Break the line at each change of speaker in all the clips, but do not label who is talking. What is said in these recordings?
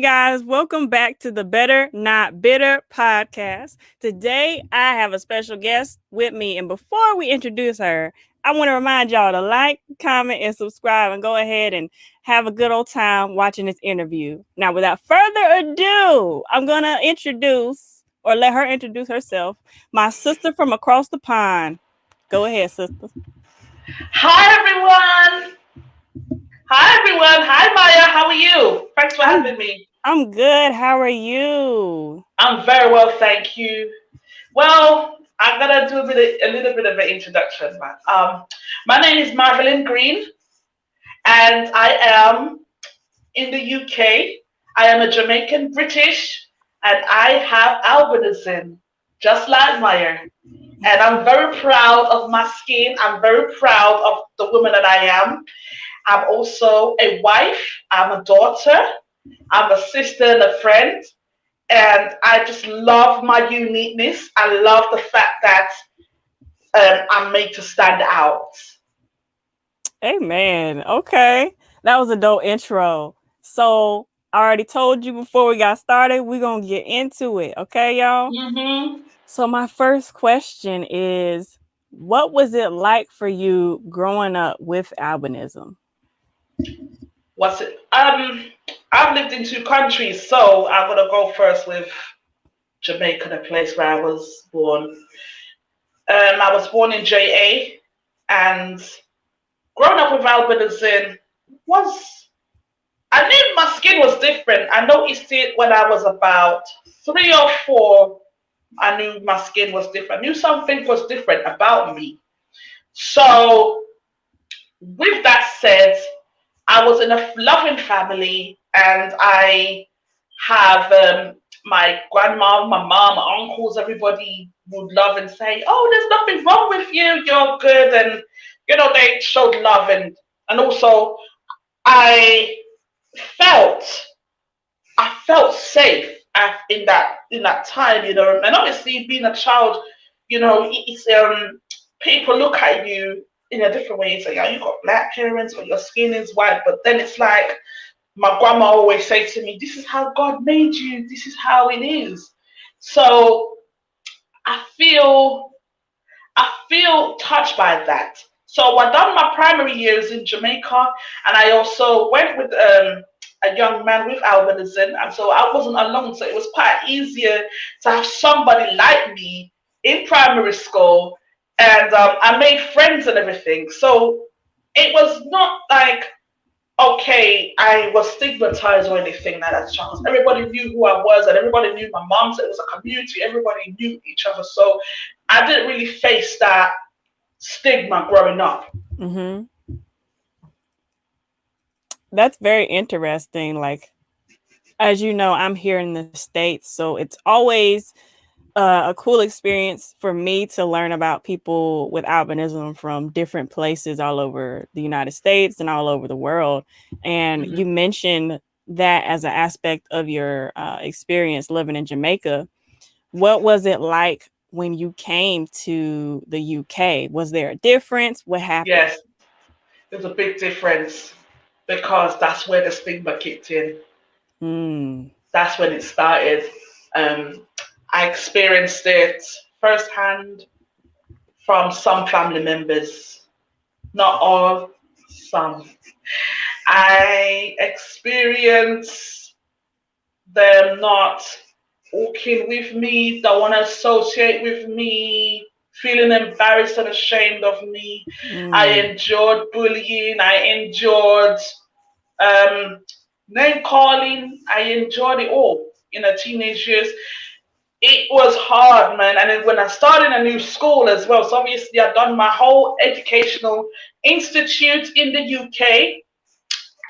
Guys, welcome back to the Better Not Bitter podcast. Today, I have a special guest with me, and before we introduce her, I want to remind y'all to like, comment, and subscribe, and go ahead and have a good old time watching this interview. Now, without further ado, I'm going to introduce, or let her introduce herself, my sister from across the pond. Go ahead, sister.
Hi everyone. Hi everyone. Hi Maya. How are you? Thanks for
I'm
having me.
I'm good. How are you?
I'm very well, thank you. Well, I'm gonna do a little bit of an introduction, man. My name is Marvalyn Green, and I am in the UK. I am a Jamaican British, and I have albinism, just like Maya. And I'm very proud of my skin. I'm very proud of the woman that I am. I'm also a wife, I'm a daughter, I'm a sister and a friend, and I just love my uniqueness. I love the fact that I'm made to stand out.
Amen. Okay. That was a dope intro. So I already told you before we got started, we're going to get into it. Okay, y'all?
hmm
So my first question is, what was it like for you growing up with albinism?
What's it? I've lived in two countries, so I'm gonna go first with Jamaica, the place where I was born. I was born in JA, and growing up with albinism was I knew my skin was different. I noticed it when I was about 3 or 4. I knew my skin was different. I knew something was different about me. So, with that said, I was in a loving family, and I have my grandma, my mom, my uncles, everybody would love and say, "Oh, there's nothing wrong with you. You're good," and they showed love, and also I felt I felt safe in that time, and obviously being a child, it's people look at you in a different way. It's like, "Oh, you got black parents, or your skin is white," but then it's like my grandma always say to me, "This is how God made you. This is how it is." So I feel I feel touched by that. So I done my primary years in Jamaica, and I also went with a young man with albinism, and so I wasn't alone. So it was quite easier to have somebody like me in primary school, and I made friends and everything. So it was not like, okay, I was stigmatized or anything like that child. Everybody knew who I was, and everybody knew my mom. So it was a community. Everybody knew each other. So I didn't really face that stigma growing up.
Mm-hmm. That's very interesting. Like, as you know, I'm here in the States, so it's always a cool experience for me to learn about people with albinism from different places all over the United States and all over the world. And you
hmm
mentioned that as an aspect of your experience living in Jamaica. What was it like when you came to the UK? Was there a difference? What happened?
Yes, there's a big difference because that's where the stigma kicked in.
Hmm.
That's when it started. I experienced it firsthand from some family members, not all, some. I experienced them not walking with me, don't want to associate with me, feeling embarrassed and ashamed of me. I
Mm.
endured bullying. I endured um, name calling. I endured it all in the teenage years. It was hard, man. And then when I started a new school as well, so obviously I'd done my whole educational institute in the UK,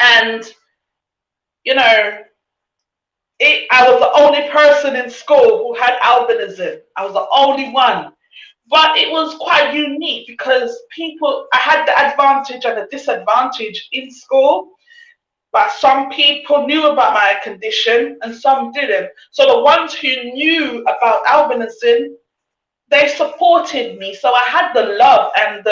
and you know, I was the only person in school who had albinism. I was the only one. But it was quite unique because I had the advantage and the disadvantage in school. But some people knew about my condition and some didn't. So the ones who knew about albinism, they supported me. So I had the love and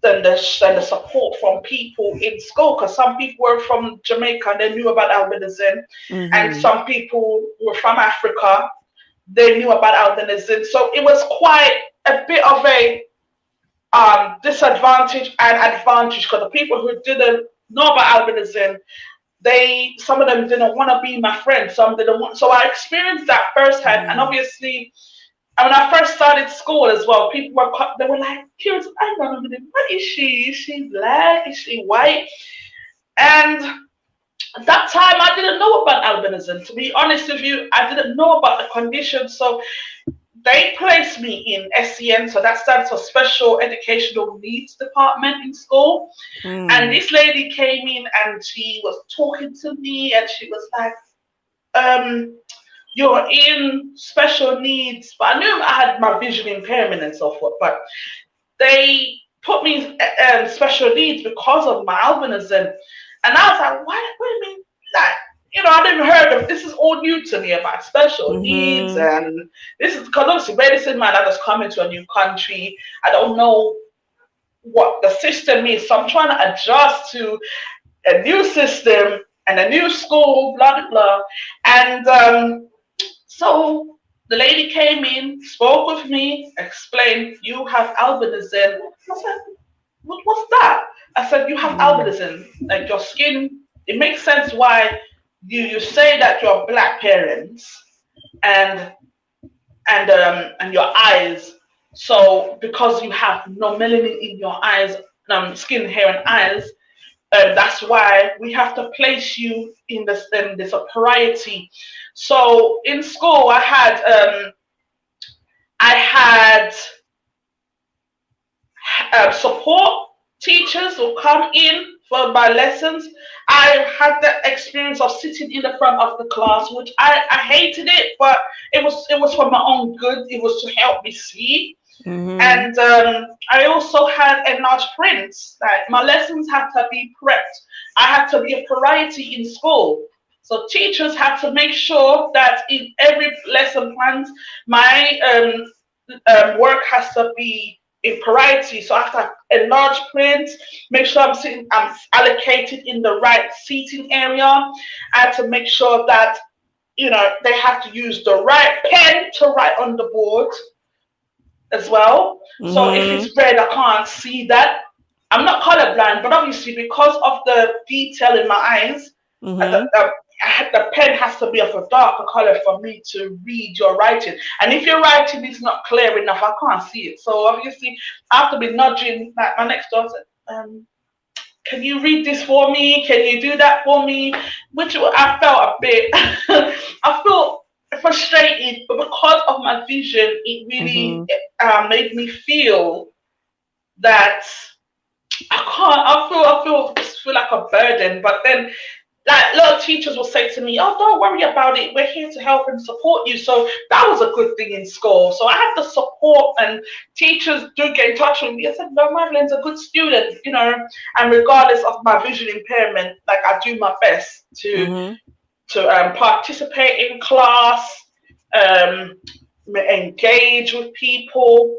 the support from people in school, because some people were from Jamaica and they knew about albinism, and some people were from Africa, they knew about albinism. So it was quite a bit of a disadvantage and advantage, because the people who didn't know about albinism, some of them didn't want to be my friend, some didn't want. So I experienced that firsthand, and obviously. And when I first started school as well, they were like, curious, I don't know, what is she? Is she black? Is she white? And at that time, I didn't know about albinism. To be honest with you, I didn't know about the condition. So they placed me in SEN, so that stands for Special Educational Needs Department in school. And this lady came in and she was talking to me, and she was like, you're in special needs, but I knew I had my vision impairment and so forth, but they put me in special needs because of my albinism. And I was like, what do you mean? Like, I never heard of this. Is all new to me about special needs. And this is because obviously medicine, man, I just come into a new country. I don't know what the system is. So I'm trying to adjust to a new system and a new school, blah, blah, blah. And so the lady came in, spoke with me, explained, you have albinism. I said, what's that? I said, you have albinism. Like your skin, it makes sense why you say that your black parents and your eyes. So because you have no melanin in your eyes, skin, hair, and eyes, that's why we have to place you in this priority. So in school, I had support teachers who come in for my lessons. I had the experience of sitting in the front of the class, which I hated it, but it was for my own good. It was to help me see. And I also had enlarged prints. Like my lessons had to be prepped. I had to be a priority in school. So teachers had to make sure that in every lesson plans, my work has to be in priority. So I have to enlarge print, make sure I'm allocated in the right seating area. I had to make sure that they have to use the right pen to write on the board as well. So if it's red, I can't see that. I'm not colorblind, but obviously because of the detail in my eyes, the pen has to be of a darker color for me to read your writing. And if your writing is not clear enough, I can't see it. So obviously I have to be nudging like my next door. Can you read this for me? Can you do that for me? Which I felt a bit, I felt frustrated, but because of my vision, it really made me feel that I feel like a burden. But then like a lot of teachers will say to me, oh, don't worry about it, we're here to help and support you. So that was a good thing in school. So I had the support, and teachers do get in touch with me. I said, no, Marvalyn's a good student, and regardless of my vision impairment, like I do my best to participate in class, engage with people.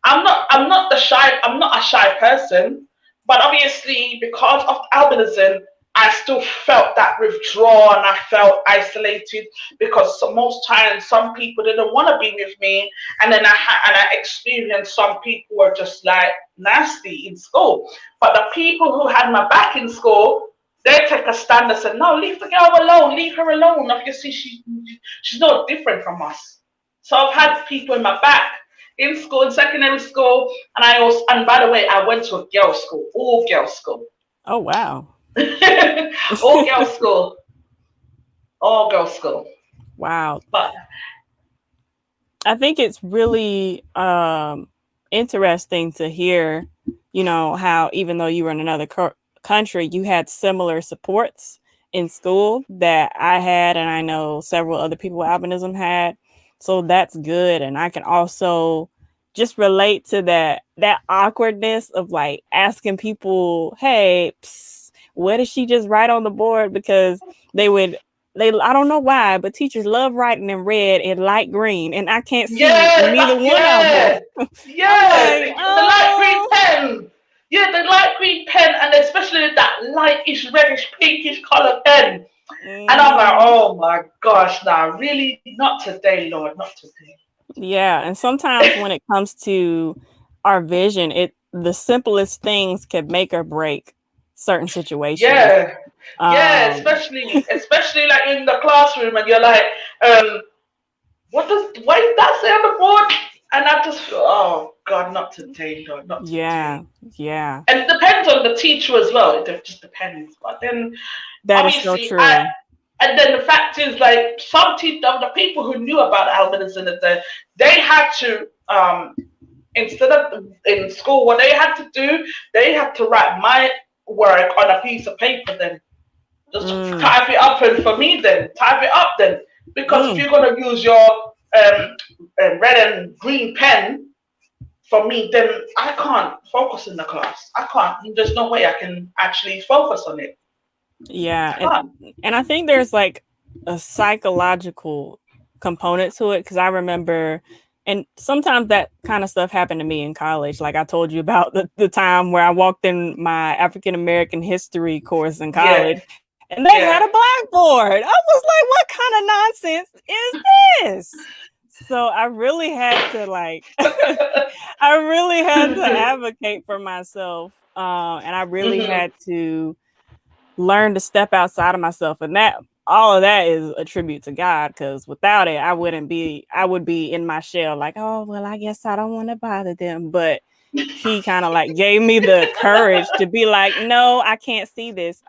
I'm not a shy person, but obviously because of albinism, I still felt that withdrawn. I felt isolated because most times some people didn't want to be with me, and then I experienced some people were just like nasty in school. But the people who had my back in school, they take a stand and said, no, leave the girl alone, leave her alone. Obviously, she's not different from us. So I've had people in my back in school, in secondary school, and by the way, I went to a girls' school, all girls' school.
Oh, wow.
All girls' school. All girls' school.
Wow.
But
I think it's really interesting to hear, how even though you were in another country, you had similar supports in school that I had, and I know several other people with albinism had. So that's good. And I can also just relate to that awkwardness of like asking people, hey, what did she just write on the board? Because I don't know why, but teachers love writing in red and light green, and I can't see neither one of them.
Yeah, the light green pen. Yeah, the light green pen, and especially that lightish, reddish, pinkish color pen. And I'm like,
Hmm.
oh my gosh, now really, not today, Lord, not today.
Yeah, and sometimes when it comes to our vision, the simplest things can make or break certain situations.
Yeah, yeah,
Um,
especially like in the classroom, and you're like, um, why did that say on the board? And I just feel, oh God, not today, Lord, not
yeah,
today.
yeah,
And it depends on the teacher as well. It just depends. But then
that is so
obviously I
true.
and then the fact is like some teachers, the people who knew about albinism, they had to instead of in school, what they had to do, they had to write my work on a piece of paper then. Just
Mm,
type it up, and for me then, type it up then. Because if
mm.
you're gonna use your red and green pen for me, then I can't focus in the class. I can't. There's no way I can actually focus on it.
Yeah,
I can't.
and I think there's like a psychological component to it because I remember, and sometimes that kind of stuff happened to me in college. Like I told you about the time where I walked in my African American history course in
Yeah,
college, and they had a
yeah.
blackboard. I was like, what kind of nonsense is this? So I really had to like, I really had to advocate for myself, and I really
Hmm.
had to learn to step outside of myself, and that all of that is a tribute to God, because without it I would be in my shell like, oh well, I guess I don't want to bother them. But he kind of like gave me the courage to be like, no, I can't see this.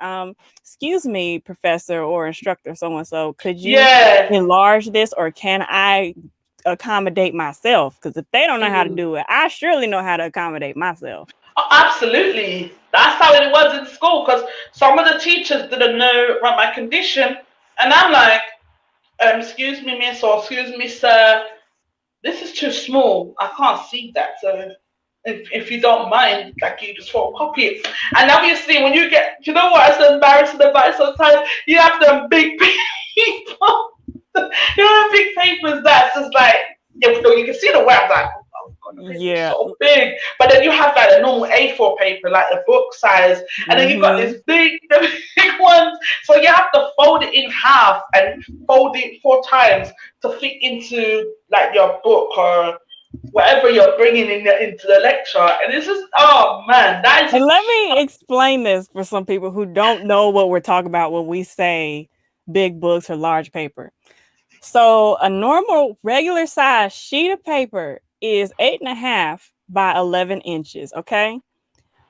Excuse me, professor or instructor so and so, could you
Yeah.
enlarge this, or can I accommodate myself? Because if they don't know how to
Mhm.
do it, I surely know how to accommodate myself.
Oh, absolutely. That's how it was in school because some of the teachers didn't know about my condition. And I'm like, excuse me, miss, or excuse me, sir, this is too small. I can't see that. So if you don't mind, like you just photocopy it. And obviously, when you get, you know what, it's so embarrassing about it sometimes, you have them big people. You know, big papers that's just like, you can see the words like, oh God, the paper is
Yeah.
so big. But then you have like a normal A4 paper, like a book size, and then you've got
Mm-hmm.
this the big ones. So you have to fold it in half and fold it 4 times to fit into like your book or whatever you're bringing into the lecture. And it's just, oh man, that is
And
just,
let me explain this for some people who don't know what we're talking about when we say big books or large paper. So, a normal regular size sheet of paper is 8.5 by 11 inches. Okay.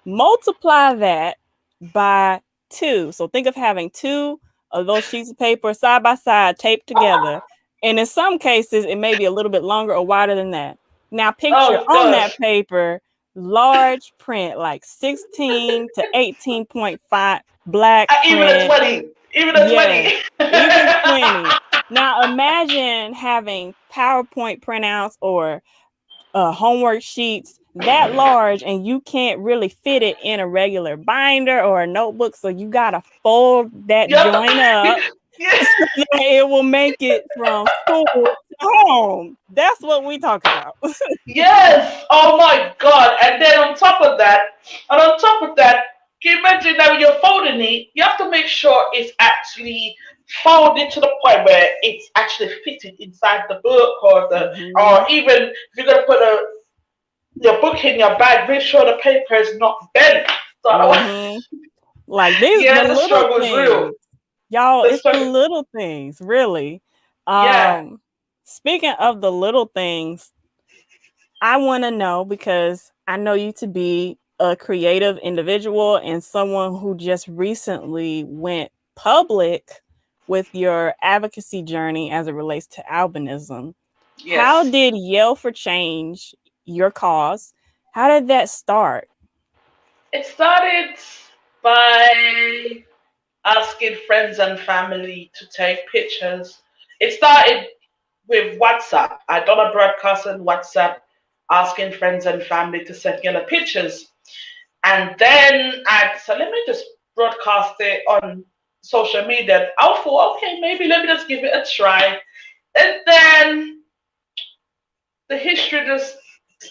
Multiply that by two. So, think of having two of those sheets of paper side by side taped together. And in some cases, it may be a little bit longer or wider than that. Now, picture
oh
on that
gosh.
paper large print, like 16 to 18.5 black
Even a
print.
20. Even a
Yes,
20.
even 20. Now, imagine having PowerPoint printouts or homework sheets that large, and you can't really fit it in a regular binder or a notebook. So you got to fold that
You have to,
joint up
yeah.
so that it will make it from school to home. That's what we talking about.
Yes. Oh my God. And then on top of that, can you imagine that when you're folding it, you have to make sure it's actually folded to the point where it's actually fitted inside the book or
Hmm.
even if you're gonna put your book in your bag, make sure the paper is not bent. So
Hmm. Like these, the
yeah, the
little
struggle is real.
things, y'all.
The
It's the
struggle,
little things, really.
yeah.
Um, Speaking of the little things, I want to know, because I know you to be a creative individual and someone who just recently went public with your advocacy journey as it relates to albinism. How
Yes.
did Yell for Change, your cause, how did that start?
It started by asking friends and family to take pictures. It started with WhatsApp. I done a broadcast on WhatsApp asking friends and family to send me the pictures. And then I said, let me just broadcast it on social media. I thought, okay, maybe let me just give it a try. And then the history just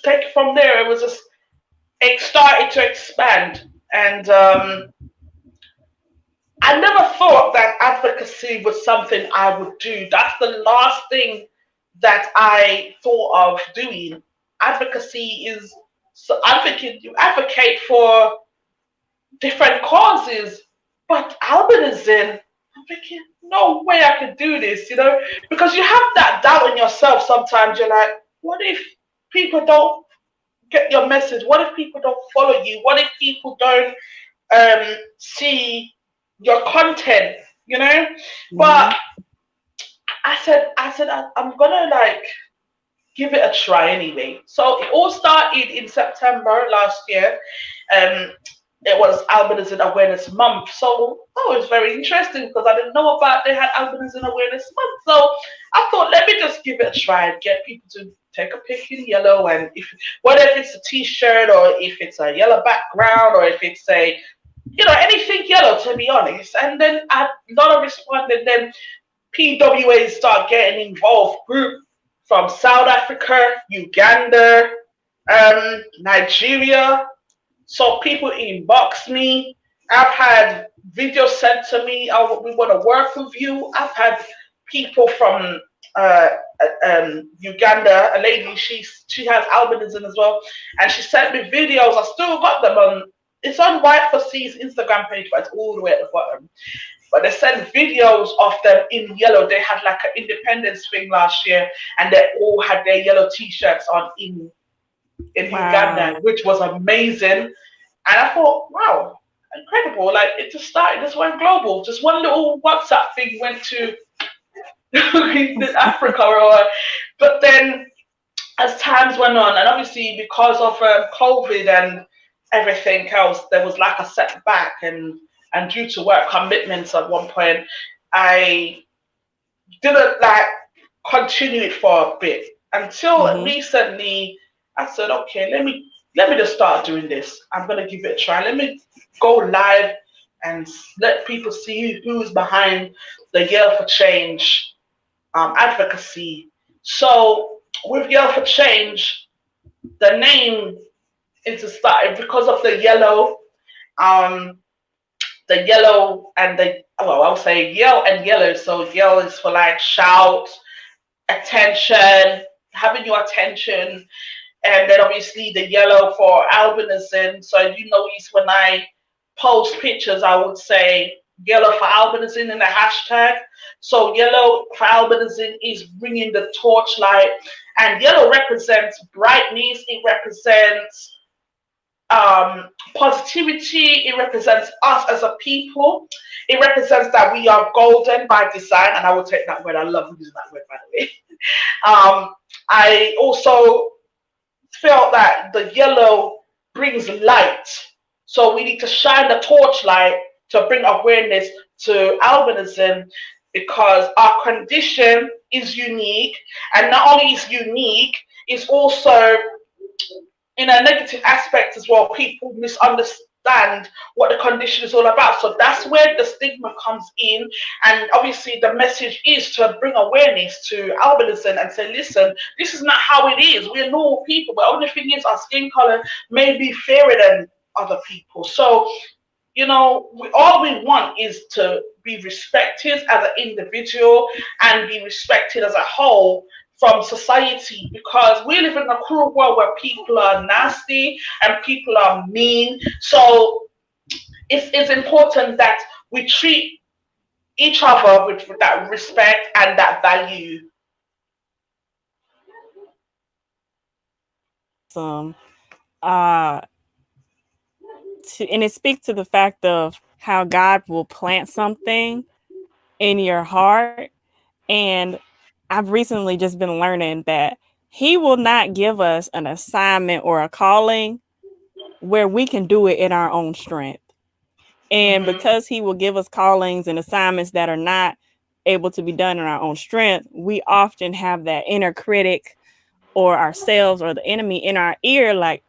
take from there. It was just it started to expand. And I never thought that advocacy was something I would do. That's the last thing that I thought of doing. Advocacy is so advocate you advocate for different causes, but albinism, I'm thinking, no way I could do this, because you have that doubt in yourself sometimes. You're like, what if people don't get your message? What if people don't follow you? What if people don't see your content, But
Mm-hmm.
I'm gonna like give it a try anyway. So it all started in September last year. Um, it was Albinism Awareness Month. So that was very interesting because I didn't know about they had Albinism Awareness Month. So I thought, let me just give it a try and get people to take a pic in yellow, and if whether if it's a t-shirt or if it's a yellow background or if it's a anything yellow, to be honest. And then a lot of responded. Then PWAs start getting involved. Group from South Africa, Uganda, Nigeria. So people inbox me. I've had videos sent to me. Oh, we want to work with you. I've had people from uh, Uganda, a lady. She has albinism as well, and she sent me videos. I still got them on. It's on White for C's Instagram page, but it's all the way at the bottom. But they sent videos of them in yellow. They had like an independence thing last year, and they all had their yellow T-shirts on in Uganda,
Wow.
which was amazing. And I thought, wow, incredible! Like it just started, just went global. Just one little WhatsApp thing went to Africa, but then as times went on, and obviously because of COVID and everything else, there was like a setback, and due to work commitments at one point, I didn't like continue it for a bit until
Mm-hmm.
recently. I said, okay, let me just start doing this. I'm gonna give it a try. Let me go live and let people see who's behind the Yell for Change advocacy. So with Yell for Change, the name is to start because of um, the yellow and the well, I'll say yell and yellow. So yell is for like shout, attention, having your attention, and then obviously the yellow for albinism. So you notice when I post pictures, I would say yellow for albinism in the hashtag. So yellow for albinism is bringing the torchlight, and yellow represents brightness. It represents positivity. It represents us as a people. It represents that we are golden by design, and I will take that word. I love using that word, by the way. I also felt that the yellow brings light. So we need to shine the torchlight to bring awareness to albinism because our condition is unique, and not only is unique, it's also in a negative aspect as well. People misunderstand what the condition is all about. So that's where the stigma comes in. And obviously, the message is to bring awareness to albinism and say, listen, this is not how it is. We're normal people. But the only thing is, our skin color may be fairer than other people. So all we want is to be respected as an individual and be respected as a whole from society because we live in a cruel world where people are nasty and people are mean. So it's important that we treat each other with that respect and that value.
Awesome. Uh, and it speaks to the fact of how God will plant something in your heart. And I've recently just been learning that He will not give us an assignment or a calling where we can do it in our own strength. And
Hmm.
because He will give us callings and assignments that are not able to be done in our own strength, we often have that inner critic or ourselves or the enemy in our ear, like,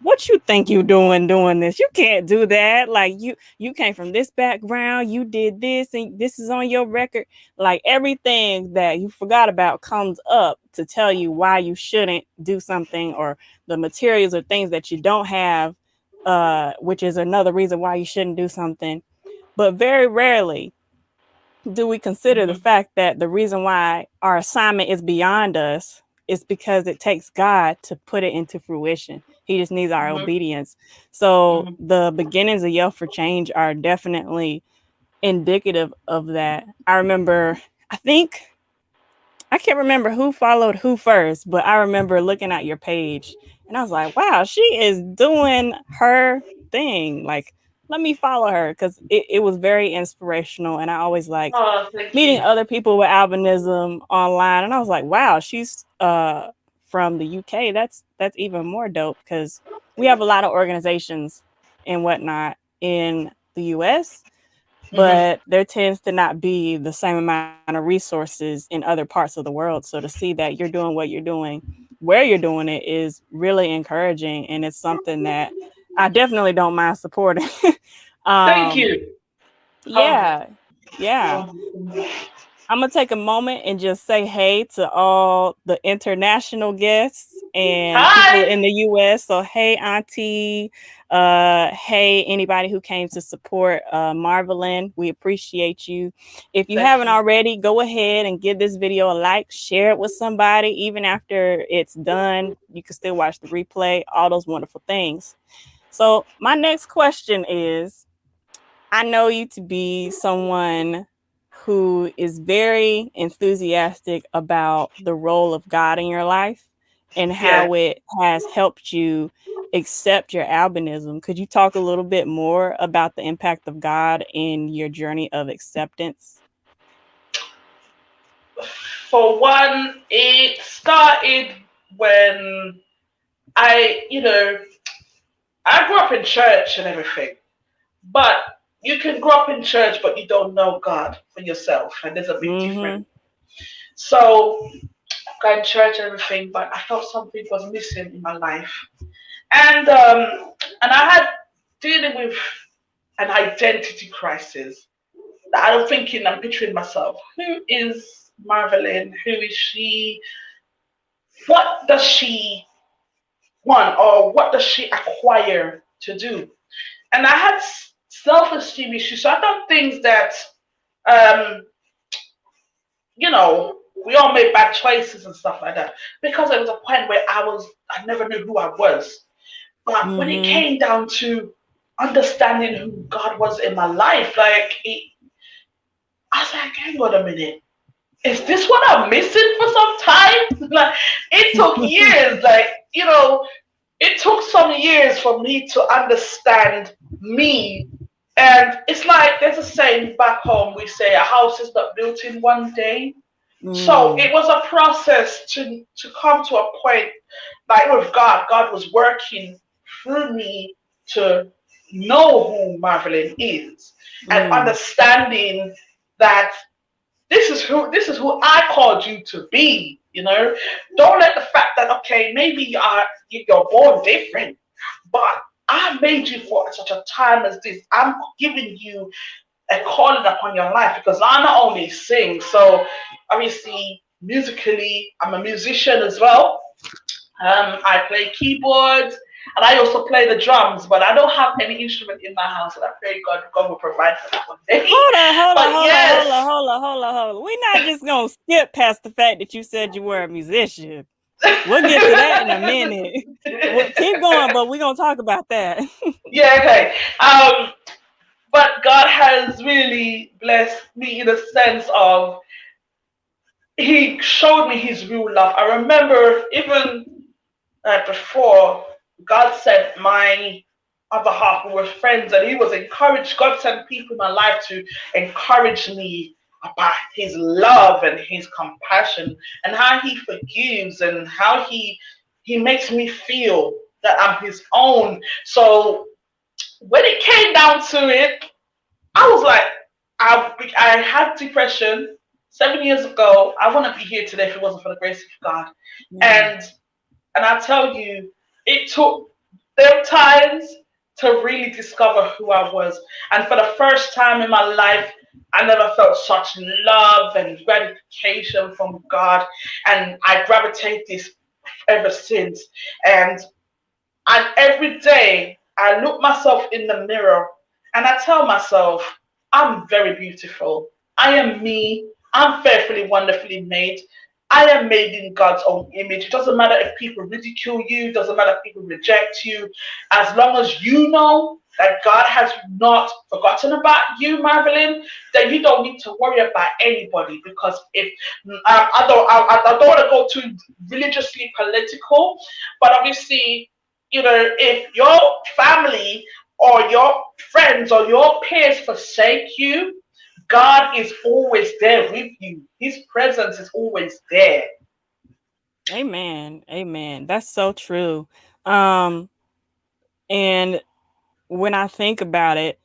what you think you doing this? You can't do that. Like you came from this background, you did this, and this is on your record. Like everything that you forgot about comes up to tell you why you shouldn't do something, or the materials or things that you don't have, which is another reason why you shouldn't do something. But very rarely do we consider the
Mhm.
fact that the reason why our assignment is beyond us is because it takes God to put it into fruition. He just needs our
Mhm.
obedience. So
Mhm.
the beginnings of Yell for Change are definitely indicative of that. I remember, I think I can't remember who followed who first, but I remember looking at your page and I was like, wow, she is doing her thing. Like, let me follow her because it was very inspirational. And I always liked
Oh, thank
meeting
you.
other people with albinism online. And I was like, wow, she's from the UK. That's even more dope because we have a lot of organizations and whatnot in the US,
Mhm.
but there tends to not be the same amount of resources in other parts of the world. So to see that you're doing what you're doing, where you're doing it is really encouraging. And it's something that I definitely don't mind supporting.
Thank
um,
you. Humble.
yeah, yeah.
Humble.
I'm gonna take a moment and just say hey to all the international guests and people
Hi.
in the US. So hey Auntie, hey anybody who came to support Marvalyn. We appreciate you. If you
Thank
haven't
you.
already, go ahead and give this video a like, share it with somebody, even after it's done. You can still watch the replay, all those wonderful things. So my next question is, I know you to be someone who is very enthusiastic about the role of God in your life and
Yeah.
how it has helped you accept your albinism. Could you talk a little bit more about the impact of God in your journey of acceptance?
For one, it started when I grew up in church and everything, but you can grow up in church, but you don't know God for yourself, and there's a big difference.
Mm-hmm.
So, I got in church and everything, but I felt something was missing in my life, and I had dealing with an identity crisis. I'm thinking, I'm picturing myself. Who is Marvalyn? Who is she? What does she want, or what does she acquire to do? And I had self-esteem issues. So I done things that, um, we all made bad choices and stuff like that. Because there was a point where I never knew who I was. But when it
Mm-hmm.
came down to understanding who God was in my life, I was like, hang on a minute. Is this what I'm missing for some time? Like, it took years. It took some years for me to understand me. And it's like there's a saying back home, we say a house is not built in one day. So
Mm,
it was a process to come to a point, like with God. God was working through me to know who Marvelyn is, and
mm,
understanding that this is who I called you to be. Don't let the fact that, okay, maybe you're born different, but I made you for such a time as this. I'm giving you a calling upon your life, because I not only sing, so obviously musically I'm a musician as well. I play keyboards, and I also play the drums, but I don't have any instrument in my house, and I pray God will provide for that one day.
hold on, hold on,
But
hold on, hold on,
yes.
hold on, hold on, hold on. We're not just gonna skip past the fact that you said you were a musician. We'll get to that in a minute. Well, keep going, but we're gonna talk about that.
Yeah, okay. But God has really blessed me in the sense of He showed me His real love. I remember even before, God sent my other half, we were friends, and He was encouraged. God sent people in my life to encourage me about His love and His compassion, and how He forgives, and how He makes me feel that I'm His own. So when it came down to it, I was like, I had depression 7 years ago. I wouldn't be here today if it wasn't for the grace of God.
Mm,
And I tell you, it took. there were times to really discover who I was. And for the first time in my life, I never felt such love and gratification from God. And I gravitate this ever since. And every day I look myself in the mirror and I tell myself, I'm very beautiful. I am me. I'm fearfully, wonderfully made. I am made in God's own image. It doesn't matter if people ridicule you, it doesn't matter if people reject you. As long as you know that God has not forgotten about you, Marvalyn, then you don't need to worry about anybody. Because if I don't want to go too religiously political, but obviously, if your family or your friends or your peers forsake you, God is always there with you. His presence is always there.
Amen. Amen. That's so true. Um, and when I think about it,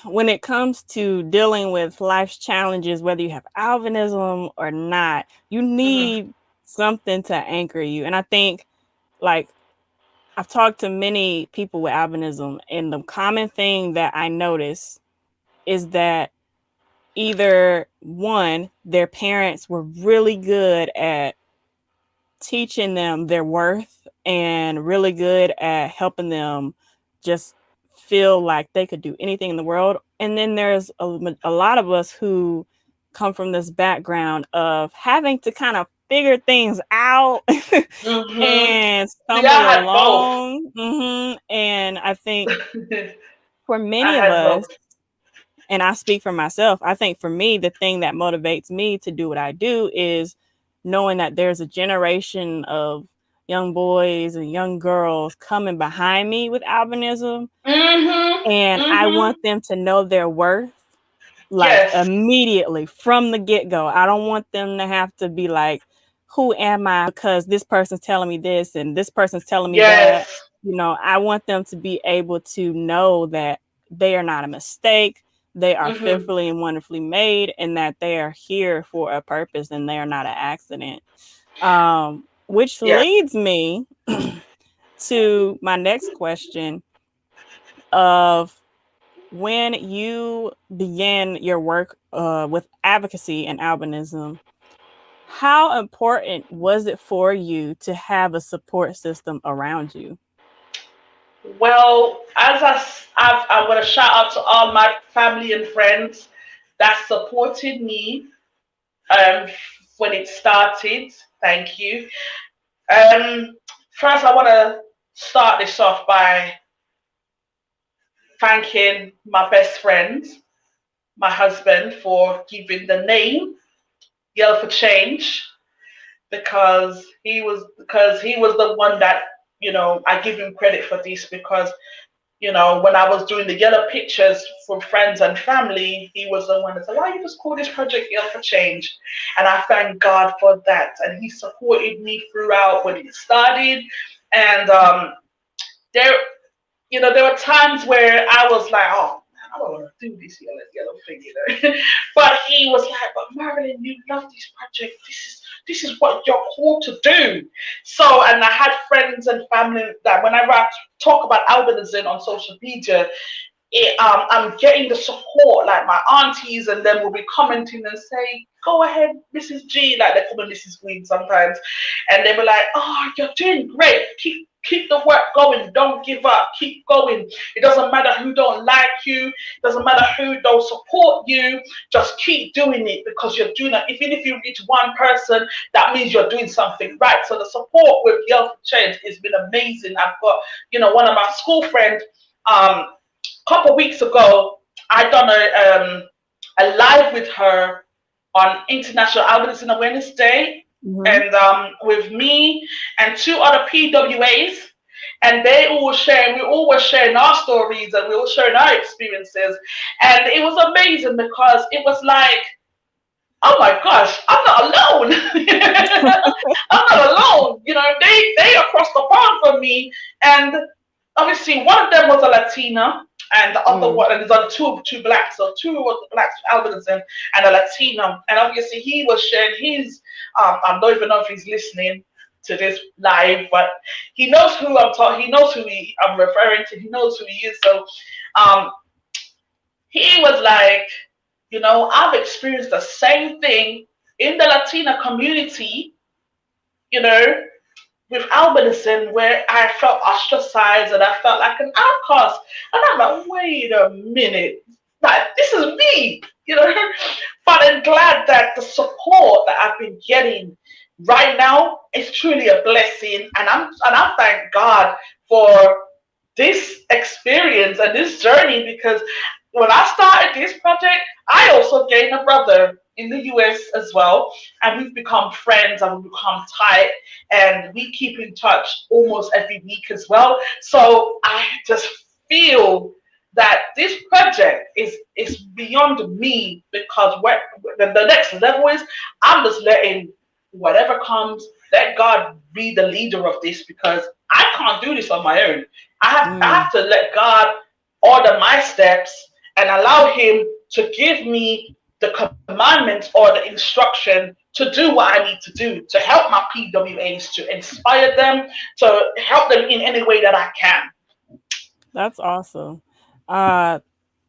when it comes to dealing with life's challenges, whether you have albinism or not, you
Mhm.
need something to anchor you. And I think, like, I've talked to many people with albinism, and the common thing that I notice is that either one, their parents were really good at teaching them their worth and really good at helping them just feel like they could do anything in the world. And then there's a lot of us who come from this background of having to kind of figure things out
Mhm.
and
See, I
stumble
had both.
along. And I think for
I
many of
had
us,
both.
and I speak for myself, I think for me, the thing that motivates me to do what I do is knowing that there's a generation of young boys and young girls coming behind me with albinism,
Mhm.
and I
Mhm.
want them to know their worth like
Yes.
immediately from the get-go. I don't want them to have to be like, who am I because this person's telling me this and this person's telling me that.
Yes.
I want them to be able to know that they are not a mistake, they are
Mhm.
fearfully and wonderfully made, and that they are here for a purpose and they are not an accident. Which
Yeah.
leads me to my next question of when you began your work with advocacy and albinism, how important was it for you to have a support system around you?
Well, I want to shout out to all my family and friends that supported me um, when it started. Thank you. Um, First, I want to start this off by thanking my best friend, my husband, for giving the name Yell for Change because he was the one that I give him credit for this because when I was doing the yellow pictures for friends and family, he was the one that said, why don't you just call this project Yell for Change? And I thank God for that. And he supported me throughout when it started. And there there were times where I was like, oh man, I don't want to do this yellow thing. But he was like, but Marvalyn, you love this project. This is what you're called to do. So, and I had friends and family that whenever I talk about albinism on social media, I'm getting the support, like my aunties and them will be commenting and say, go ahead, Mrs. G, like they call me Mrs. Green sometimes. And they were like, oh, you're doing great. Keep the work going. Don't give up. Keep going. It doesn't matter who don't like you. It doesn't matter who don't support you. Just keep doing it because you're doing it. Even if you reach one person, that means you're doing something right. So the support with Yell for Change has been amazing. I've got, one of my school friends, couple of weeks ago, I done a live with her on International Albinism Awareness Day,
Mhm.
and with me and two other PWAs, and they all were sharing. We all were sharing our stories, and we were sharing our experiences, and it was amazing because it was like, oh my gosh, I'm not alone. I'm not alone. They across the pond from me, and obviously one of them was a Latina, and the other
Mm.
one, and there's only two blacks, so two was blacks albinism and a Latino, and obviously he was sharing his. I don't even know if he's listening, to this live, but he knows who I'm talking. He knows who I'm referring to. He knows who he is. So, um, he was like, I've experienced the same thing in the Latina community, you know, with albinism, where I felt ostracized and I felt like an outcast. And I'm like, wait a minute, like this is me, But I'm glad that the support that I've been getting right now is truly a blessing, and I thank God for this experience and this journey, because when I started this project, I also gained a brother in the US as well, and we've become friends and we've become tight, and we keep in touch almost every week as well. So I just feel that this project is beyond me, because what the next level is, I'm just letting whatever comes, let God be the leader of this, because I can't do this on my own. I have to let God order my steps and allow Him to give me the commandments or the instruction to do what I need to do to help my PWAs, to inspire them, to help them in any way that I can.
That's awesome.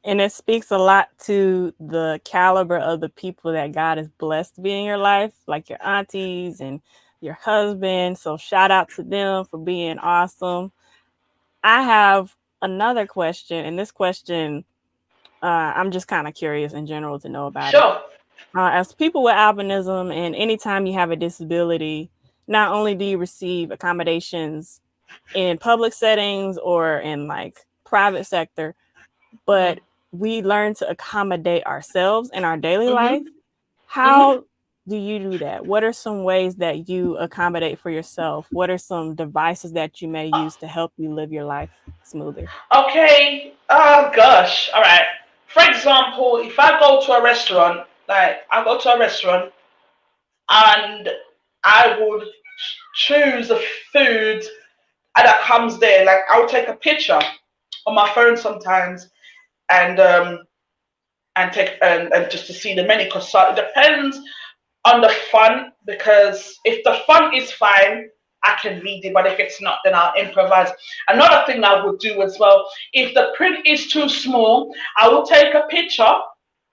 And it speaks a lot to the caliber of the people that God has blessed to be in your life, like your aunties and your husband. So shout out to them for being awesome. I have another question, and this question, I'm just kind of curious in general to know about it.
Sure.
As people with albinism, and anytime you have a disability, not only do you receive accommodations in public settings or in like private sector, but we learn to accommodate ourselves in our daily life.
Mm-hmm. Mm-hmm.
How do you do that? What are some ways that you accommodate for yourself? What are some devices that you may use to help you live your life smoother?
Okay. Oh gosh. All right. For example, if I go to a restaurant, like I go to a restaurant and I would choose a food that comes there. Like I'll take a picture on my phone sometimes, and take and just to see the menu, because it depends on the font, because if the font is fine, I can read it, but if it's not, then I'll improvise. Another thing I would do as well, if the print is too small, I will take a picture,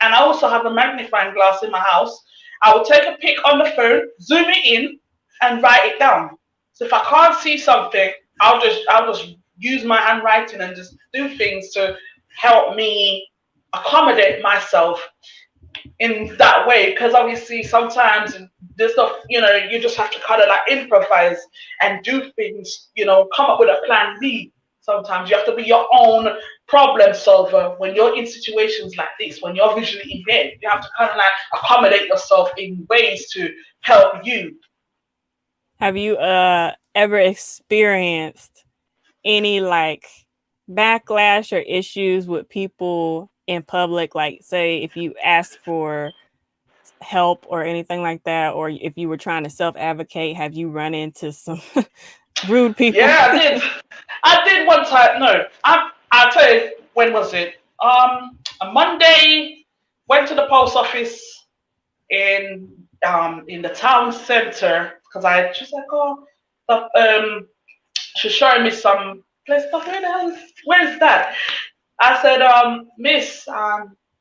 and I also have a magnifying glass in my house. I will take a pic on the phone, zoom it in, and write it down. So if I can't see something, I'll just use my handwriting and just do things to help me accommodate myself in that way, because obviously sometimes this stuff, you just have to kind of like improvise and do things, come up with a plan B. Sometimes you have to be your own problem solver when you're in situations like this. When you're visually impaired, you have to kind of like accommodate yourself in ways to help you.
Have you ever experienced any like backlash or issues with people in public? Like, say, if you asked for help or anything like that, or if you were trying to self-advocate, have you run into some rude people?
Yeah, I did. I did one time. No, I'll tell you, when was it? A Monday, went to the post office in in the town center, because she's like, oh, she's showing me some place. Where the hell where's that? I said, Miss,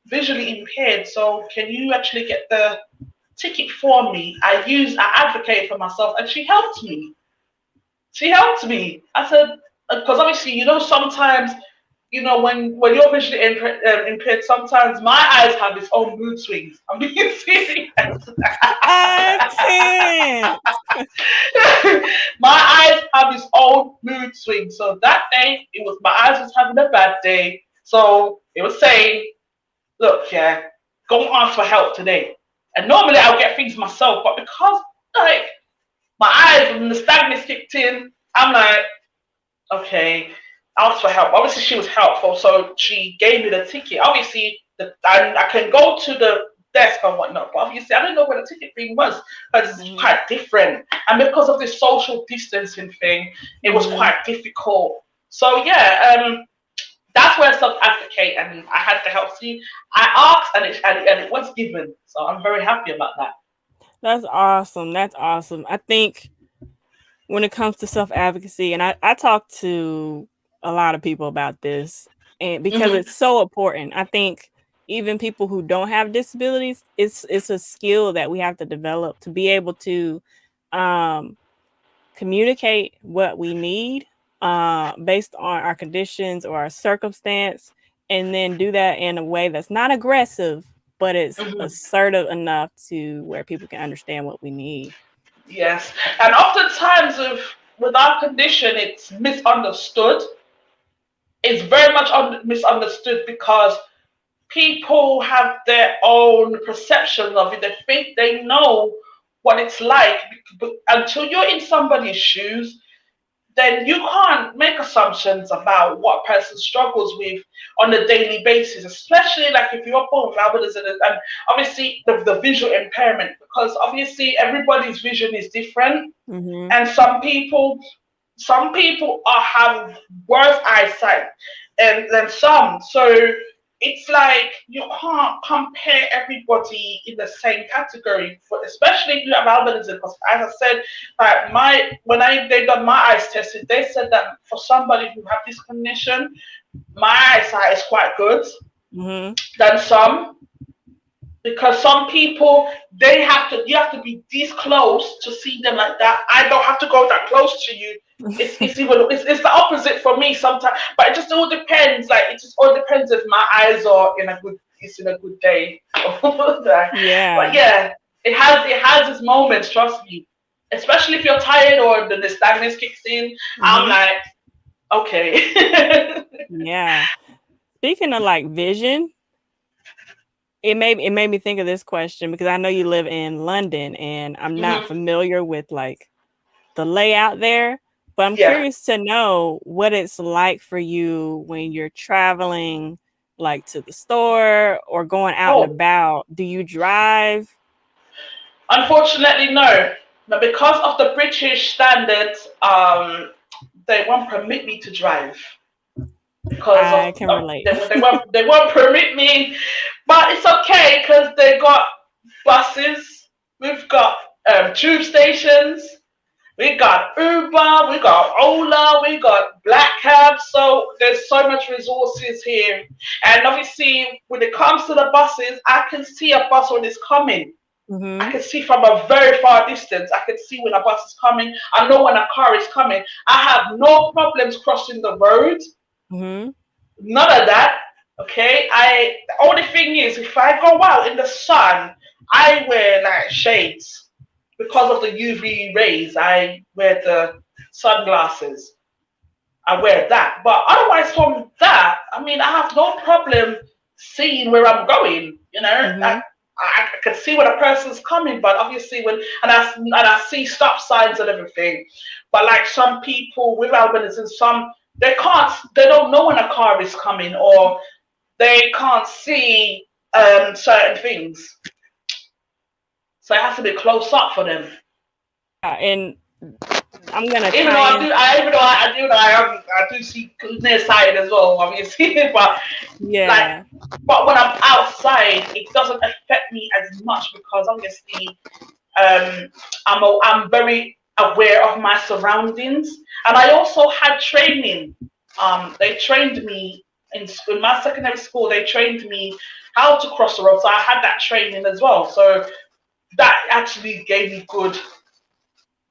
visually impaired, so can you actually get the ticket for me? I advocate for myself, and she helped me. She helped me. I said, because obviously, sometimes, when you're visually impaired, sometimes my eyes have its own mood swings. I'm being serious.
I can't.
My eyes have its own mood swings. So that day, it was my eyes was having a bad day. So it was saying, look, yeah, go and ask for help today. And normally I'll get things myself, but because like my eyes and the stagnant kicked in, I'm like, okay, ask for help. Obviously, she was helpful, so she gave me the ticket. Obviously, I can go to the desk and whatnot, but obviously, I don't know where the ticket thing was, because it's quite different. And because of this social distancing thing, it was quite difficult. So yeah, that's where I self-advocate, and I had to help. See, I asked, and it was given. So I'm very happy about that.
That's awesome. That's awesome. I think when it comes to self-advocacy, and I talk to a lot of people about this, and because
Mm-hmm.
it's so important. I think even people who don't have disabilities, it's a skill that we have to develop to be able to um, communicate what we need based on our conditions or our circumstance, and then do that in a way that's not aggressive, but it's
Mm-hmm.
assertive enough to where people can understand what we need.
Yes, and oftentimes with our condition, it's misunderstood. It's very much misunderstood because people have their own perception of it. They think they know what it's like, but until you're in somebody's shoes, then you can't make assumptions about what a person struggles with on a daily basis, especially like if you're born with albinism and obviously the visual impairment, because obviously everybody's vision is different,
Mm-hmm.
and some people are have worse eyesight and than some. So it's like you can't compare everybody in the same category, for, especially if you have albinism. Because as I said, my when they done my eyes tested, they said that for somebody who have this condition, my eyesight is quite good
Mm-hmm.
than some, because some people you have to be this close to see them like that. I don't have to go that close to you. It's the opposite for me sometimes, but it just all depends. Like it just all depends if my eyes are in a good it's in a good day. But
Yeah.
yeah, it has its moments. Trust me, especially if you're tired or the nystagmus kicks in. I'm
Mm-hmm.
like, okay.
Yeah. Speaking of like vision, it made me think of this question because I know you live in London and I'm not
Hmm.
familiar with like the layout there, but I'm
Yeah.
curious to know what it's like for you when you're traveling like to the store or going out and
Oh,
about. Do you drive?
unfortunately, no. But because of the British standards, they won't permit me to drive because
I can
of
relate.
they won't permit me. But it's okay because they got buses, we've got tube stations, we got Uber, we got Ola, we got Black Cab. So there's so much resources here, and obviously when it comes to the buses, I can see a bus when it's coming. I
Mhm.
can see from a very far distance. I can see when a bus is coming. I know when a car is coming. I have no problems crossing the road.
Mhm.
None of that. Okay. The only thing is if I go out in the sun, I wear like shades because of the UV rays. I wear the sunglasses. I wear that. But otherwise, from that, I mean, I have no problem seeing where I'm going.
Mhm.
I can see when a person's coming, but obviously and I see stop signs and everything. But like some people with albinism, some they don't know when a car is coming, or they can't see certain things. So it has to be close up for them.
Yeah, and I'm gonna
Even
tie
though
in.
I do see nearsighted as well, obviously. But like,
Yeah.
but when I'm outside, it doesn't affect me as much because obviously, um, I'm very aware of my surroundings, and I also had training. They trained me in my secondary school. They trained me how to cross the road, so I had that training as well. So that actually gave me good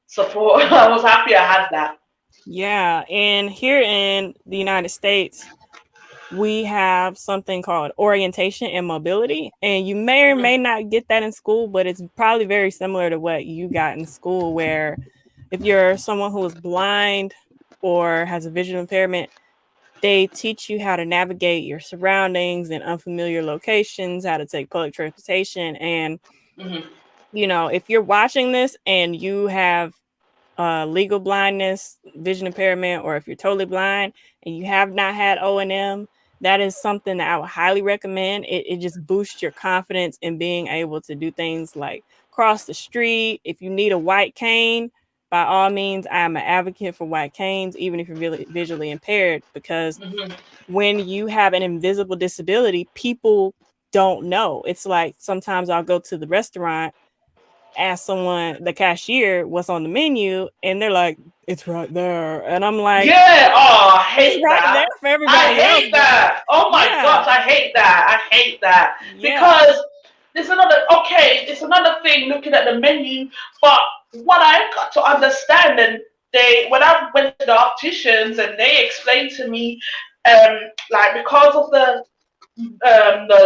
support. I was happy I had that.
Yeah, and here in the United States, we have something called orientation and mobility, and you may or
Hmm.
may not get that in school, but it's probably very similar to what you got in school, where if you're someone who is blind or has a visual impairment, they teach you how to navigate your surroundings in unfamiliar locations, how to take public transportation. And
Hmm.
if you're watching this and you have legal blindness, vision impairment, or if you're totally blind and you have not had O&M, that is something that I would highly recommend. It just boosts your confidence in being able to do things like cross the street. If you need a white cane, by all means, I'm an advocate for white canes, even if you're really visually impaired, because
Hmm.
when you have an invisible disability, people don't know. It's like sometimes I'll go to the restaurant ask someone, the cashier, what's on the menu, and they're like, it's right there. And I'm like,
Yeah, oh, I
it's
hate
right there
that.
for
I
everybody else,
hate
but
that. Oh my
yeah,
gosh, I hate that. I hate that.
yeah.
Because there's another, okay, it's another thing looking at the menu, but what I've got to understand, and when I went to the opticians and they explained to me, like because of the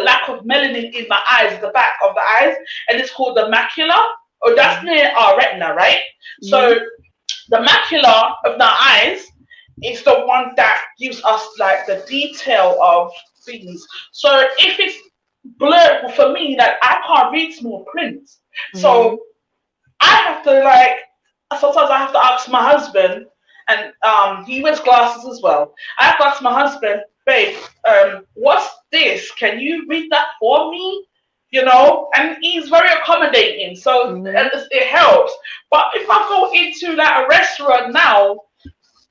lack of melanin in my eyes, the back of the eyes, and it's called the macula, or that's
Mm-hmm.
near our retina, right?
Mm-hmm.
So the macula of the eyes is the one that gives us like the detail of things. So if it's blurred for me, that I can't read small print,
Mm-hmm.
so I have to like sometimes I have to ask my husband, and he wears glasses as well. I have to ask my husband, babe, what's this? Can you read that for me? You know, and he's very accommodating, so
Mm-hmm.
it helps. But if I go into like a restaurant now,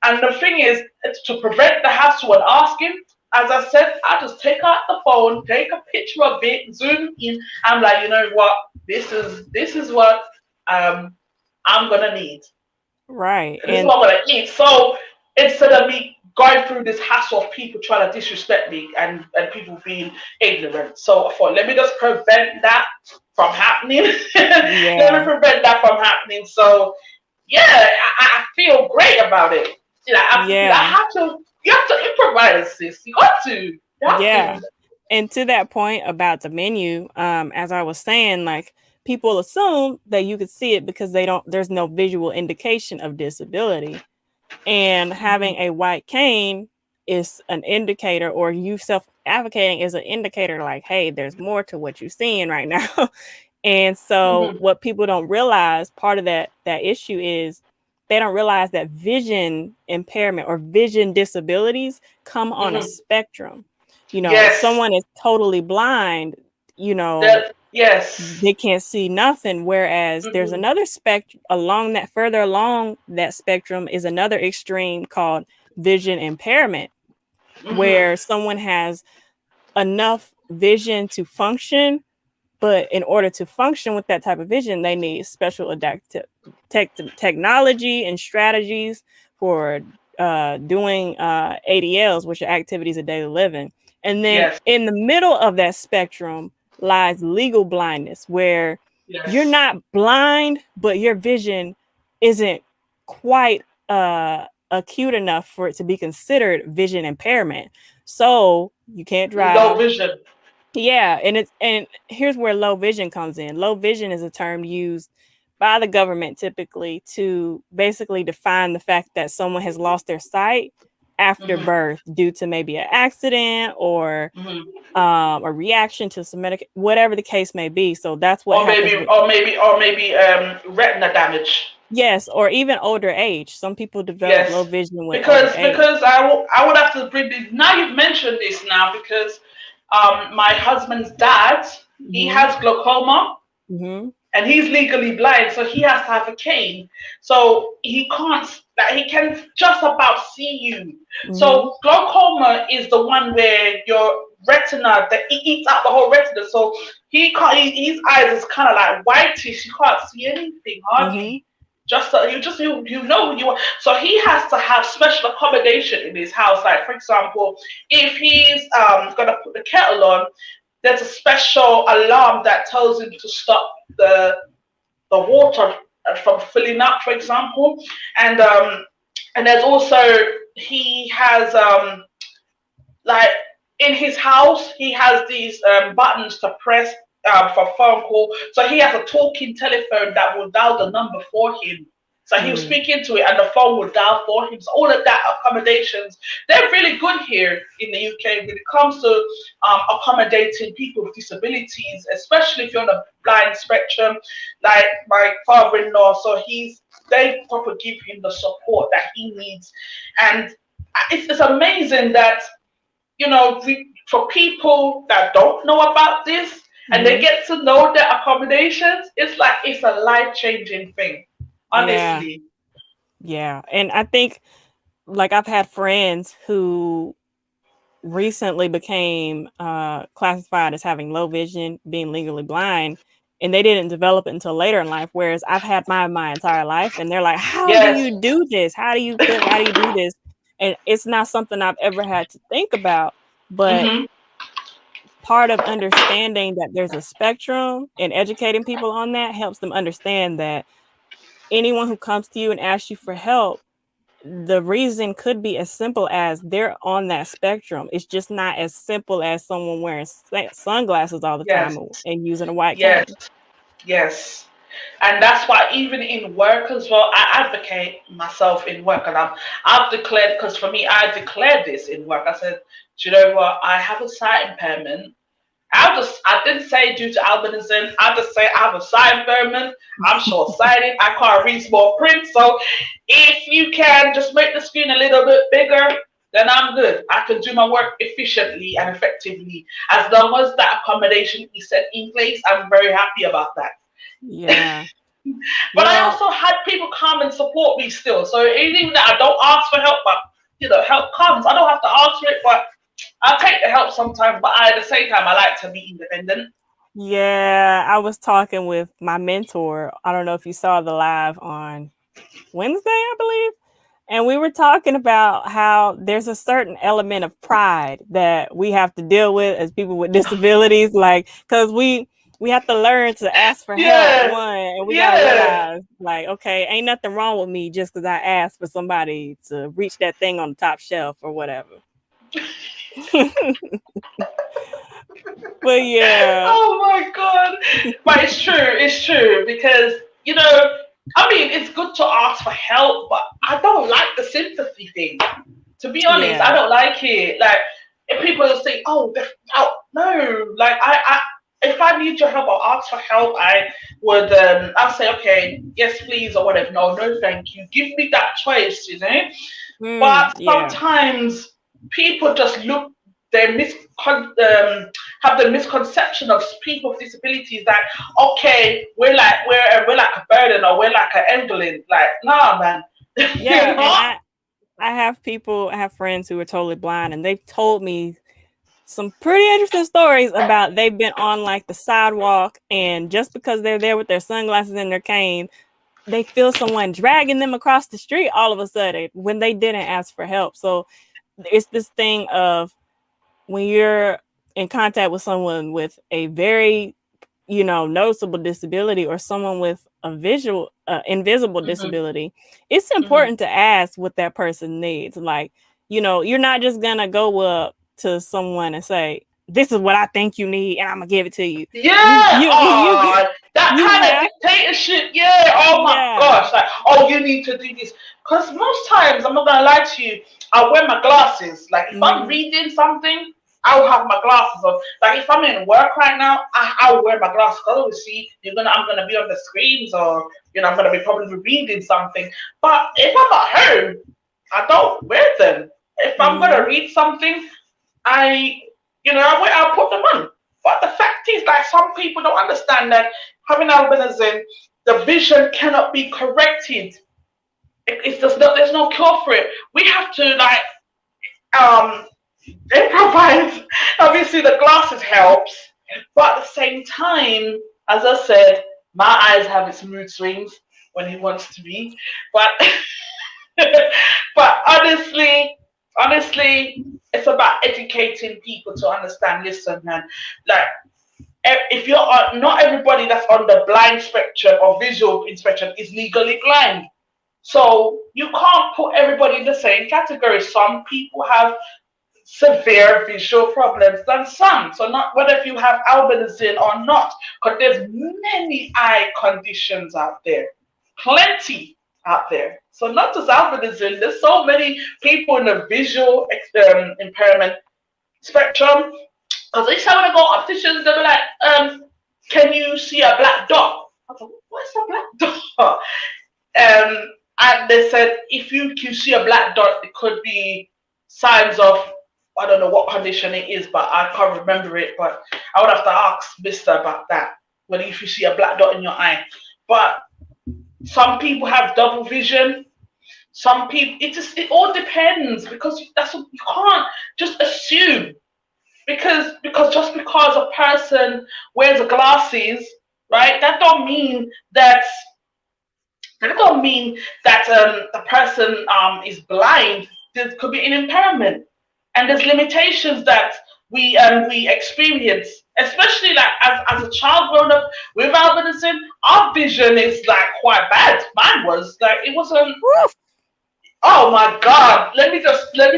and the thing is, it's to prevent the hassle and asking, as I said, I just take out the phone, take a picture of it, zoom in. I'm like, you know what? This is what um I'm gonna need.
Right.
This is
And
what I'm gonna eat. So instead of me going through this hassle of people trying to disrespect me and people being ignorant. So I thought, let me just prevent that from happening. Let me
yeah,
prevent that from happening. So yeah, I feel great about it. You know, I
yeah,
have to. You have to improvise, sis. You got to. You have
yeah.
to.
And to that point about the menu, as I was saying, like people assume that you could see it because there's no visual indication of disability. And having a white cane is an indicator, or you self advocating is an indicator like, hey, there's more to what you're seeing right now. And so
Mm-hmm,
what people don't realize, part of that issue is they don't realize that vision impairment or vision disabilities come on a
mm-hmm.
spectrum.
Yes.
Someone is totally blind, you know,
That. Yes.
they can't see nothing. Whereas there's
Mm-hmm,
another spectrum along that, further along that spectrum is another extreme called vision impairment,
mm-hmm,
where someone has enough vision to function, but in order to function with that type of vision, they need special adaptive technology and strategies for doing ADLs, which are activities of daily living. And then
yes.
in the middle of that spectrum lies legal blindness, where you're
Yes.
not blind, but your vision isn't quite acute enough for it to be considered vision impairment. So you can't
Low
drive.
vision.
Yeah, and here's where low vision comes in. Low vision is a term used by the government typically to basically define the fact that someone has lost their sight after
Mm-hmm,
birth due to maybe an accident or
mm-hmm.
a reaction to some whatever the case may be. So that's what
Or
happens
maybe,
with,
retina damage.
yes, or even older age. Some people develop low
Yes,
vision with older
because
age.
I would have to bring this. Now you've mentioned this now because my husband's dad, he
Mm-hmm.
has glaucoma
Mm-hmm.
and he's legally blind, so he has to have a cane. So he can't, like, he can just about see you.
Mm-hmm.
So glaucoma is the one where your retina that it eats out the whole retina. So he can't. His eyes is kind of like whitish. You can't see anything
Mm-hmm.
hardly. You know who you are. So he has to have special accommodation in his house. Like for example, if he's gonna put the kettle on, there's a special alarm that tells him to stop the water from filling up, for example. And there's also he has like in his house he has these buttons to press for phone call. So he has a talking telephone that will dial the number for him. So he'll
Mm-hmm.
speak into it and the phone will dial for him. So all of that accommodations, they're really good here in the UK when it comes to accommodating people with disabilities, especially if you're on the blind spectrum, like my father-in-law. So they proper give him the support that he needs. And it's amazing that for people that don't know about this and they
Mm-hmm.
get to know the accommodations, it's like it's a life-changing thing,
Yeah.
honestly.
Yeah. And I think, like, I've had friends who recently became classified as having low vision, being legally blind, and they didn't develop it until later in life. Whereas I've had my entire life, and they're like, "How do
Yes.
you do this? How do you cook? How do you do this?" And it's not something I've ever had to think about, but
Mhm.
part of understanding that there's a spectrum and educating people on that helps them understand that anyone who comes to you and asks you for help, the reason could be as simple as they're on that spectrum. It's just not as simple as someone wearing sunglasses all the
Yes.
time and using a white
Yes.
cane.
Yes. And that's why even in work as well, I advocate myself in work, and I've declared, because for me, I declared this in work. I said, do you know what? I have a sight impairment. I didn't say due to albinism. I just say I have a sight impairment. I'm short-sighted. I can't read small print. So if you can just make the screen a little bit bigger, then I'm good. I can do my work efficiently and effectively. As long as that accommodation is set in place, I'm very happy about that.
Yeah.
But I
Well,
also had people come and support me still. So even that I don't ask for help, but help comes. I don't have to ask for it, but I'll take the help sometimes. But at the same time, I like to be independent.
yeah, I was talking with my mentor. I don't know if you saw the live on Wednesday, I believe. And we were talking about how there's a certain element of pride that we have to deal with as people with disabilities, like, because we have to learn to ask for help,
Yeah,
one, and we got to
yeah.
realize, like, okay, ain't nothing wrong with me just because I asked for somebody to reach that thing on the top shelf or whatever. But yeah,
Oh my god. But it's true because I mean it's good to ask for help, but I don't like the sympathy thing. To be honest, I
yeah,
don't like it. Like if people say, "Oh, no," like if I need your help, I'll ask for help. I'll say, "Okay, yes, please," or whatever. No, no, thank you. Give me that choice, you know. But
yeah,
sometimes people just they have the misconception of people with disabilities that okay, we're like a burden or we're like an emblem. Like, nah, man, you
yeah. And
know.
I have friends who are totally blind, and they've told me some pretty interesting stories about they've been on like the sidewalk, and just because they're there with their sunglasses and their cane, they feel someone dragging them across the street all of a sudden when they didn't ask for help. So it's this thing of when you're in contact with someone with a very noticeable disability, or someone with a invisible
Mhm,
disability, it's
mhm.
important to ask what that person needs. Like, you're not just gonna go up to someone and say, "This is what I think you need, and I'm gonna give it to you." You
Yeah,
you you you
oh, that
you
kind of
have
dictatorship. Yeah, oh my
yeah.
gosh, like, oh, you need to do this. Because most times, I'm not gonna lie to you, I wear my glasses. Like if I'm
Mhm.
reading something, I'll have my glasses on. Like if I'm in work right now, I'll wear my glasses. Because obviously, I'm gonna be on the screens, or I'm gonna be probably reading something. But if I'm at home, I don't wear them. If I'm gonna
Mhm.
read something, I, I'll put them on. But the fact is that some people don't understand that having albinism, the vision cannot be corrected. It's just not, there's no cure for it. We have to um improvise. Obviously, the glasses helps, but at the same time, as I said, my eyes have its mood swings when he wants to be. But but honestly, it's about educating people to understand. Listen, man, like if you're not everybody that's on the blind spectrum or visual spectrum is legally blind. So you can't put everybody in the same category. Some people have severe visual problems than some. So not whether if you have albinism or not, because there's many eye conditions out there, plenty out there. So not just albinism, there's so many people in the visual impairment spectrum. Because each time I go opticians, they'll be like, can you see a black dot? I thought, what's a black dot? Um, and they said if you can see a black dot, it could be signs of I don't know what condition it is, but I can't remember it. But I would have to ask Mister about that. When if you see a black dot in your eye, but some people have double vision. Some people it all depends because that's what you can't just assume because just because a person wears glasses right? That don't mean that the person is blind. There could be an impairment, and there's limitations that we experience, especially like as a child growing up with albinism. Our vision is like quite bad. Mine was like it wasn't.
Woof.
Oh my God! Let me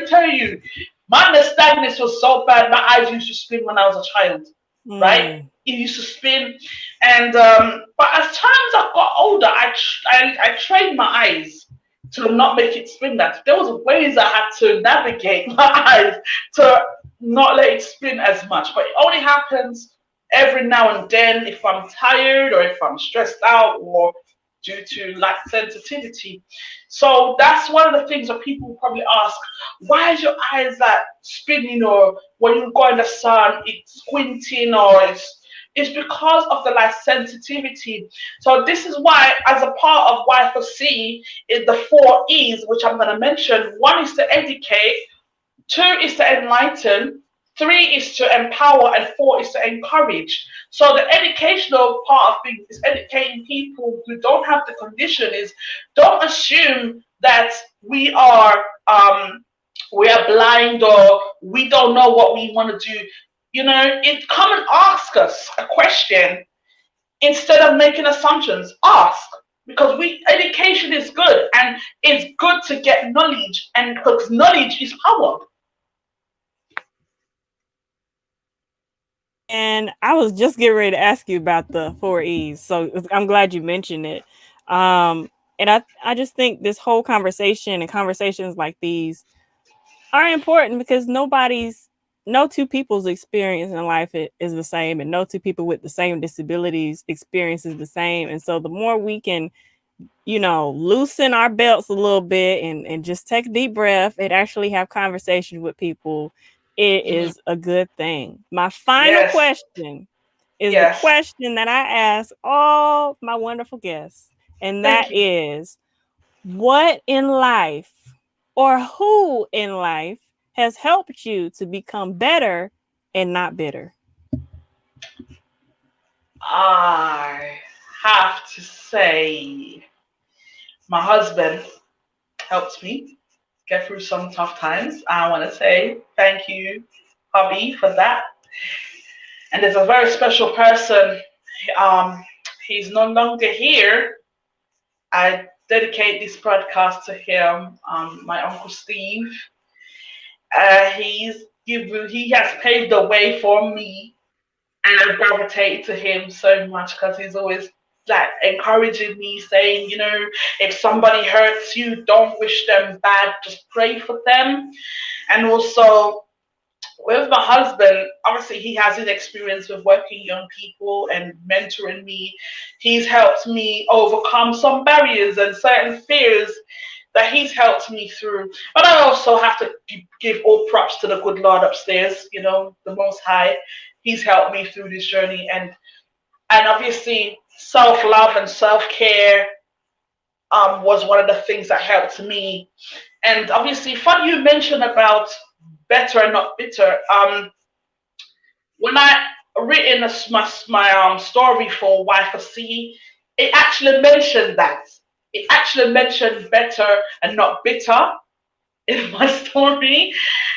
tell you, my nystagmus was so bad. My eyes used to spin when I was a child, right?
Mm.
It used to spin, and but as times I got older, I trained my eyes to not make it spin. That there was ways I had to navigate my eyes to not let it spin as much. But it only happens every now and then if I'm tired or if I'm stressed out or due to lack sensitivity. So that's one of the things that people probably ask, why is your eyes like spinning, or when you go in the sun it's squinting, or it's because of the light sensitivity. So this is why, as a part of Y4C, is the 4 E's, which I'm going to mention. One is to educate, 2 is to enlighten, 3 is to empower, and 4 is to encourage. So the educational part of things is educating people who don't have the condition. Is don't assume that we are blind or we don't know what we want to do. It come and ask us a question instead of making assumptions. Ask, because we education is good, and it's good to get knowledge, and because knowledge is power.
And I was just getting ready to ask you about the 4 E's. So I'm glad you mentioned it. And I just think this whole conversation and conversations like these are important because no two people's experience in life is the same, and no two people with the same disabilities experience is the same. And so the more we can, loosen our belts a little bit and just take a deep breath and actually have conversations with people, it
Mhm.
is a good thing. My final
Yes,
question is the
yes.
question that I ask all my wonderful guests, and
Thank
that
you.
is, what in life or who in life has helped you to become better and not bitter?
I have to say, my husband helped me get through some tough times. I want to say thank you, hubby, for that. And there's a very special person. Um, he's no longer here. I dedicate this podcast to him, my uncle Steve. He has paved the way for me, and I gravitate to him so much because he's always like encouraging me, saying, if somebody hurts you, don't wish them bad, just pray for them. And also with my husband, obviously he has his experience with working young people and mentoring me. He's helped me overcome some barriers and certain fears that he's helped me through. But I also have to give all props to the good Lord upstairs, the Most High. He's helped me through this journey, and obviously self love and self care was one of the things that helped me. And obviously, fun you mentioned about better and not bitter. When I written my story for Y4C, it actually mentioned that. It actually mentioned better and not bitter in my story.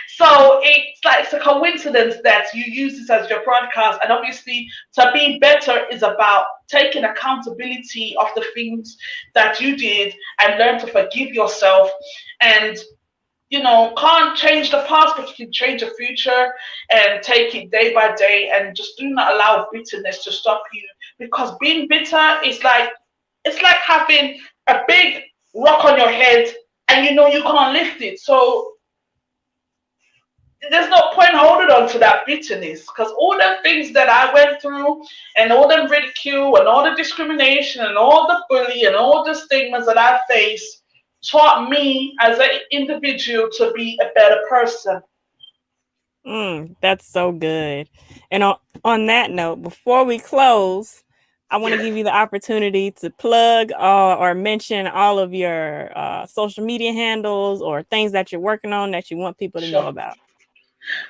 So it's a coincidence that you use this as your broadcast. And obviously, to be better is about taking accountability of the things that you did and learn to forgive yourself. And can't change the past, but you can change the future and take it day by day, and just do not allow bitterness to stop you. Because being bitter is like it's like having a big rock on your head, and you can't lift it. So there's no point holding on to that bitterness, because all the things that I went through, and all the ridicule and all the discrimination and all the bully and all the stigmas that I faced taught me as an individual to be a better person.
That's so good. And on that note, before we close, I want to
Yes,
give you the opportunity to plug or mention all of your social media handles or things that you're working on that you want people to know
sure.
about.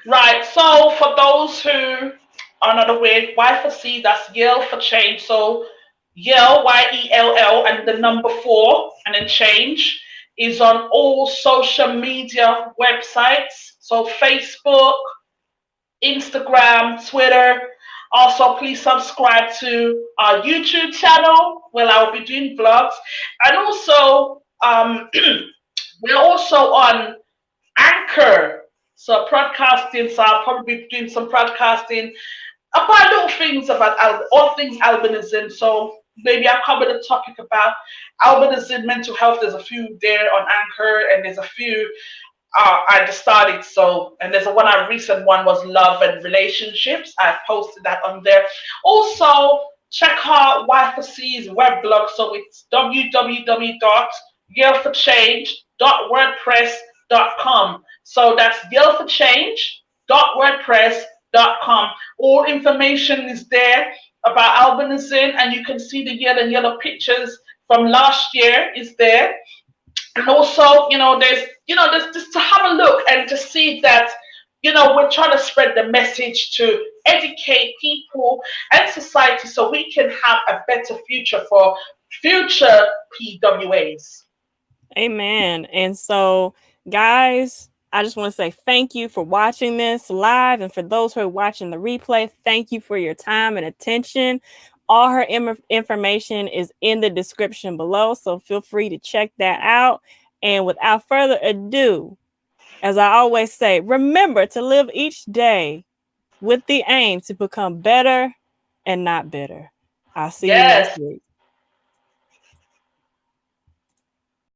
Right. So for those who another way, Y for C, that's Yell for Change. So Yell, YELL, and the number 4, and then change is on all social media websites. So Facebook, Instagram, Twitter. Also, please subscribe to our YouTube channel where I'll be doing vlogs. And also, we're also on Anchor. So broadcasting, so I'll probably be doing some broadcasting about little things about all things albinism. So maybe I'll cover the topic about albinism, mental health. There's a few there on Anchor, and there's a few I just started. So, and there's a recent one was love and relationships. I posted that on there. Also, check out Y4C's web blog. So it's www.yellforchange.wordpress.com. So that's yellforchange.wordpress.com. All information is there about albinism, and you can see the yellow pictures from last year is there. And also, there's just to have a look and to see that, we're trying to spread the message to educate people and society so we can have a better future for future PWAs.
Amen. And so, guys, I just want to say thank you for watching this live. And for those who are watching the replay, thank you for your time and attention. All her information is in the description below, so feel free to check that out. And without further ado, as I always say, remember to live each day with the aim to become better and not bitter. I'll see you next
Yes.
week.